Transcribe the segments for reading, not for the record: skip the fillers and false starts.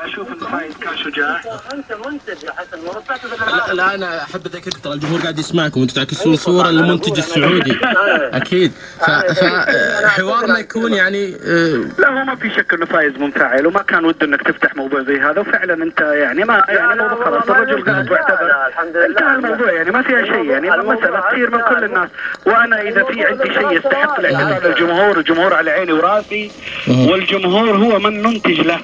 اشوف ان فايز كان شجاع. انت منتج يا حسن، لا انا احب اذكرك ترى الجمهور قاعد يسمعكم وانتم تعكسون صوره للمنتج السعودي اكيد. فحوارنا يكون يعني لا هو ما في شك انه فايز منفعل وما كان وده انك تفتح موضوع زي هذا، وفعلا انت يعني ما يعني موضوع خلاص الرجل قاعد واعتذر انتهى الموضوع، يعني ما فيها شيء، يعني مساله تصير من كل الناس. وانا اذا في عندي شيء يستحق الاعتذار للجمهور، الجمهور على عيني وراسي، والجمهور هو من ننتج له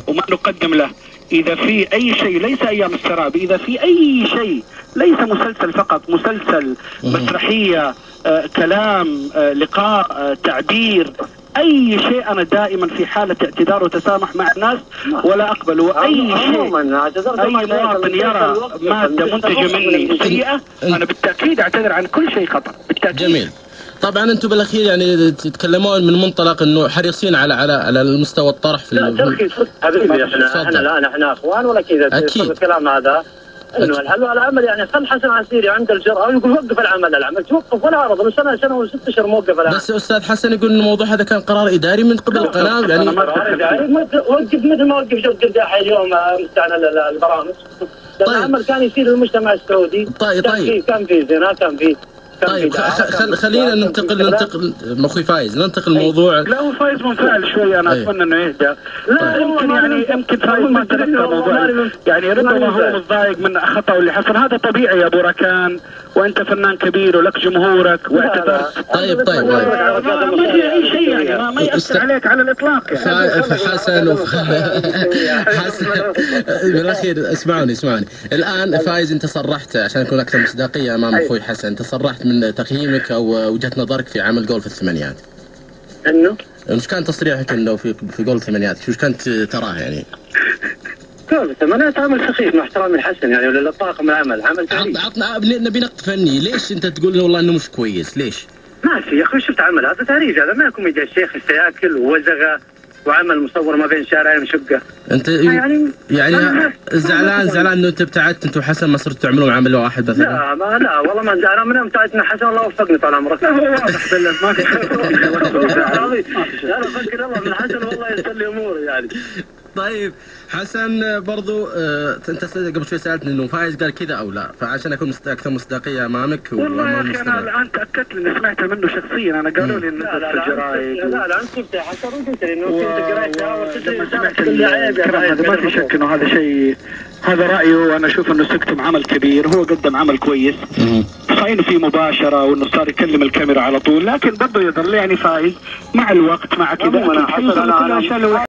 وما نقدم له. إذا في أي شيء ليس أيام السراب، إذا في أي شيء ليس مسلسل فقط، مسلسل، مسرحية، كلام، لقاء، تعبير، أي شيء أنا دائما في حالة اعتذار وتسامح مع الناس ولا أقبل. وأي شيء أي مواطن يرى مادة منتجة مني سيئة أنا بالتأكيد أعتذر عن كل شيء خطأ بالتأكيد. جميل. طبعا انتم بالاخير يعني تتكلمون من منطلق انه حريصين على المستوى الطرح في لا ترخيص حبيبي، احنا اخوان ولا كذا الكلام هذا انه الحل والعمل. يعني خل حسن عسيري عنده الجرأة ويقول وقف العمل توقف ولا عرض من سنه وست اشهر موقف العمل. بس استاذ حسن يقول ان الموضوع هذا كان قرار اداري من قبل القناه، يعني قرار اداري وقف مثل ما وقف جو القداحي اليوم مستعان البرامج. طيب. العمل كان يصير للمجتمع السعودي. طيب كان في زنا، كان في طيب خلينا ننتقل اخوي فايز، ننتقل الموضوع. لا هو فايز منفعل شوي، انا اتمنى انه يهدى. لا يمكن فايز ما تذكر الموضوع، يعني ربما هو متضايق من خطأه اللي حصل، هذا طبيعي يا ابو ركان، وانت فنان كبير ولك جمهورك واعتذرت. طيب ما في اي شيء، يعني ما يأثر عليك على الاطلاق. حسن بالاخير اسمعوني الان فايز، انت صرحت عشان اكون اكثر مصداقيه امام اخوي حسن، انت صرحت من تقييمك او وجهة نظرك في عمل جول في الثمانينات. انه ايش كان تصريحك انه في جول الثمانينات؟ شو كنت تراه يعني؟ جول الثمانينات عمل سخيف مع احترامي الحسن، يعني ولا طاقم العمل عمل تاريخي. عطنا نبي نقد فني، ليش انت تقول والله انه مش كويس؟ ليش؟ ما في يا اخوي، شفت عمل هذا تاريخ، هذا ما يكون يجي الشيخ ياكل ووزغه وعمل مصور ما بين شارعين مشقه. انت يعني زعلان انه انت ابتعدت انت وحسن، ما صرتوا تعملون عمل واحد مثلا؟ لا والله ما زعلان، من ابتعدنا حسن الله وفقني طال عمرك. لا هو واضح بالله ما في انا افكر الله من حسن والله يسر لي اموري يعني. طيب حسن برضو انت قبل شوي سالتني انه فايز قال كذا او لا، فعشان اكون اكثر مصداقيه امامك. والله يا اخي انا الان تاكدت اني سمعتها منه شخصيا، انا قالوا لي انه في الجرايد. لا انا شفت يا حسن وقلت لي انه في الجرايد لما سمعت الكلام هذا ما في شك انه هذا شيء، هذا رايه، وانا اشوف انه سكتم عمل كبير، هو قدم عمل كويس صحيح انه في مباشره وانه صار يكلم الكاميرا على طول، لكن برضه يظل يعني فايز مع الوقت مع كذا.